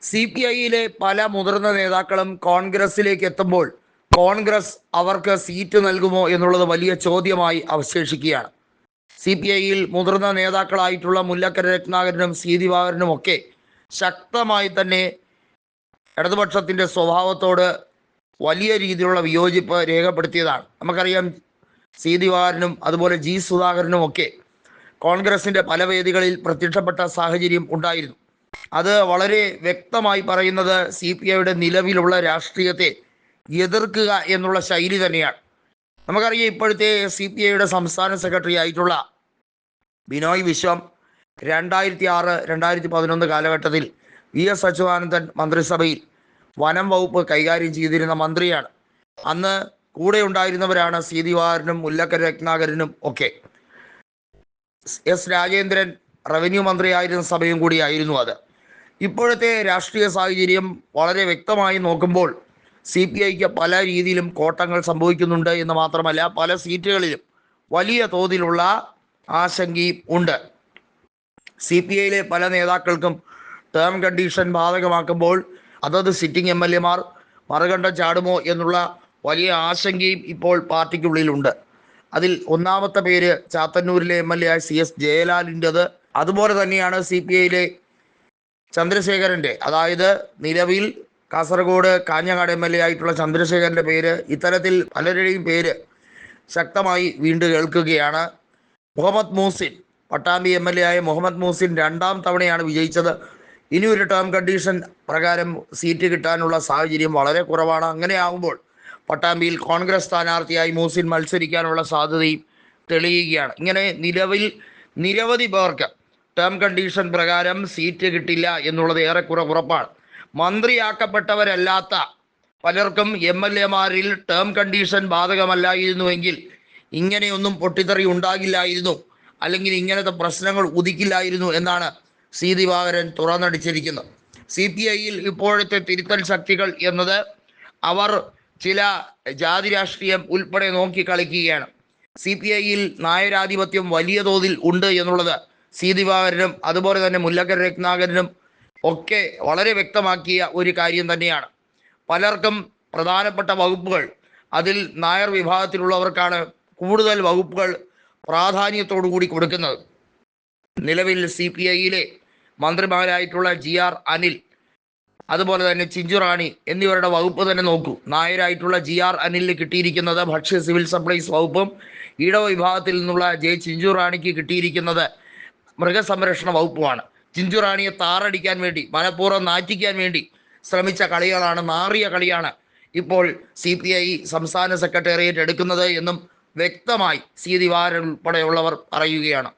CPIയിലെ പല മുതിർന്ന നേതാക്കളും കോൺഗ്രസിലേക്ക് എത്തുമ്പോൾ കോൺഗ്രസ് അവർക്ക് സീറ്റ് നൽകുമോ എന്നുള്ളത് വലിയ ചോദ്യമായി അവശേഷിക്കുകയാണ്. CPIയിൽ മുതിർന്ന നേതാക്കളായിട്ടുള്ള മുല്ലക്കര രത്നാകരനും സി ദിവാകരനും ഒക്കെ ശക്തമായി തന്നെ ഇടതുപക്ഷത്തിൻ്റെ സ്വഭാവത്തോട് വലിയ രീതിയിലുള്ള വിയോജിപ്പ് രേഖപ്പെടുത്തിയതാണ്. നമുക്കറിയാം, സി ദിവാകരനും അതുപോലെ ജി സുധാകരനും ഒക്കെ കോൺഗ്രസിൻ്റെ പല വേദികളിൽ പ്രത്യക്ഷപ്പെട്ട സാഹചര്യം ഉണ്ടായിരുന്നു. അത് വളരെ വ്യക്തമായി പറയുന്നത് CPIയുടെ നിലവിലുള്ള രാഷ്ട്രീയത്തെ എതിർക്കുക എന്നുള്ള ശൈലി തന്നെയാണ്. നമുക്കറിയാം, ഇപ്പോഴത്തെ CPIയുടെ സംസ്ഥാന സെക്രട്ടറി ആയിട്ടുള്ള ബിനോയ് വിശ്വം 2006-2011 കാലഘട്ടത്തിൽ VS അച്യുതാനന്ദൻ മന്ത്രിസഭയിൽ വനം വകുപ്പ് കൈകാര്യം ചെയ്തിരുന്ന മന്ത്രിയാണ്. അന്ന് കൂടെ ഉണ്ടായിരുന്നവരാണ് സി ദിവാകരനും മുല്ലക്കര രത്നാകരനും ഒക്കെ. രാജേന്ദ്രൻ റവന്യൂ മന്ത്രിയായിരുന്ന സമയം കൂടിയായിരുന്നു അത്. ഇപ്പോഴത്തെ രാഷ്ട്രീയ സാഹചര്യം വളരെ വ്യക്തമായി നോക്കുമ്പോൾ CPIക്ക് പല രീതിയിലും കോട്ടങ്ങൾ സംഭവിക്കുന്നുണ്ട് എന്ന് മാത്രമല്ല, പല സീറ്റുകളിലും വലിയ തോതിലുള്ള ആശങ്കയും ഉണ്ട്. CPIയിലെ പല നേതാക്കൾക്കും ടേം കണ്ടീഷൻ ബാധകമാക്കുമ്പോൾ അതത് സിറ്റിംഗ് MLA-മാർ മറുകണ്ഠം ചാടുമോ എന്നുള്ള വലിയ ആശങ്കയും ഇപ്പോൾ പാർട്ടിക്കുള്ളിലുണ്ട്. അതിൽ ഒന്നാമത്തെ പേര് ചാത്തന്നൂരിലെ MLA ആയ CS ജയലാലിൻ്റെത്. അതുപോലെ തന്നെയാണ് CPIയിലെ ചന്ദ്രശേഖരൻ്റെ, അതായത് നിലവിൽ കാസർഗോഡ് കാഞ്ഞങ്ങാട് MLA ആയിട്ടുള്ള ചന്ദ്രശേഖരൻ്റെ പേര്. ഇത്തരത്തിൽ പലരുടെയും പേര് ശക്തമായി വീണ്ടും കേൾക്കുകയാണ്. മുഹമ്മദ് മൂസിൻ, പട്ടാമ്പി MLA ആയ മുഹമ്മദ് മൂസിൻ 2ാം തവണയാണ് വിജയിച്ചത്. ഇനി ഒരു ടേം കണ്ടീഷൻ പ്രകാരം സീറ്റ് കിട്ടാനുള്ള സാഹചര്യം വളരെ കുറവാണ്. അങ്ങനെ ആകുമ്പോൾ പട്ടാമ്പിയിൽ കോൺഗ്രസ് സ്ഥാനാർത്ഥിയായി മൂസിൻ മത്സരിക്കാനുള്ള സാധ്യതയും തെളിയുകയാണ്. ഇങ്ങനെ നിലവിൽ നിരവധി പേർക്ക് ടേം കണ്ടീഷൻ പ്രകാരം സീറ്റ് കിട്ടില്ല എന്നുള്ളത് ഏറെക്കുറെ ഉറപ്പാണ്. മന്ത്രിയാക്കപ്പെട്ടവരല്ലാത്ത പലർക്കും MLA-മാരിൽ ടേം കണ്ടീഷൻ ബാധകമല്ലായിരുന്നുവെങ്കിൽ ഇങ്ങനെയൊന്നും പൊട്ടിത്തെറി ഉണ്ടാകില്ലായിരുന്നു, അല്ലെങ്കിൽ ഇങ്ങനത്തെ പ്രശ്നങ്ങൾ ഉദിക്കില്ലായിരുന്നു എന്നാണ് സി ദിവാകരൻ തുറന്നടിച്ചിരിക്കുന്നത്. CPIയിൽ ഇപ്പോഴത്തെ തിരുത്തൽ ശക്തികൾ എന്നത് അവർ ചില ജാതി രാഷ്ട്രീയം ഉൾപ്പെടെ നോക്കി കളിക്കുകയാണ്. CPIയിൽ നായരാധിപത്യം വലിയ തോതിൽ ഉണ്ട് എന്നുള്ളത് സി ദിവാകരനും അതുപോലെ തന്നെ മുല്ലക്കര രത്നാകരനും ഒക്കെ വളരെ വ്യക്തമാക്കിയ ഒരു കാര്യം തന്നെയാണ്. പലർക്കും പ്രധാനപ്പെട്ട വകുപ്പുകൾ, അതിൽ നായർ വിഭാഗത്തിലുള്ളവർക്കാണ് കൂടുതൽ വകുപ്പുകൾ പ്രാധാന്യത്തോടു കൂടി കൊടുക്കുന്നത്. നിലവിൽ CPIയിലെ മന്ത്രിമാരായിട്ടുള്ള GR അനിൽ, അതുപോലെ തന്നെ ചിഞ്ചുറാണി എന്നിവരുടെ വകുപ്പ് തന്നെ നോക്കൂ. നായരായിട്ടുള്ള GR അനിലിന് കിട്ടിയിരിക്കുന്നത് ഭക്ഷ്യ സിവിൽ സപ്ലൈസ് വകുപ്പും, ഈഴവ വിഭാഗത്തിൽ നിന്നുള്ള ചിഞ്ചുറാണിക്ക് കിട്ടിയിരിക്കുന്നത് മൃഗസംരക്ഷണ വകുപ്പുമാണ്. ചിഞ്ചുറാണിയെ താറടിക്കാൻ വേണ്ടി, മനഃപൂർവ്വം നാറ്റിക്കാൻ വേണ്ടി ശ്രമിച്ച കളികളാണ്, നാറിയ കളിയാണ് ഇപ്പോൾ CPI സംസ്ഥാന സെക്രട്ടേറിയറ്റ് എടുക്കുന്നത് എന്നും വ്യക്തമായി സി ദിവാകരൻ ഉൾപ്പെടെയുള്ളവർ പറയുകയാണ്.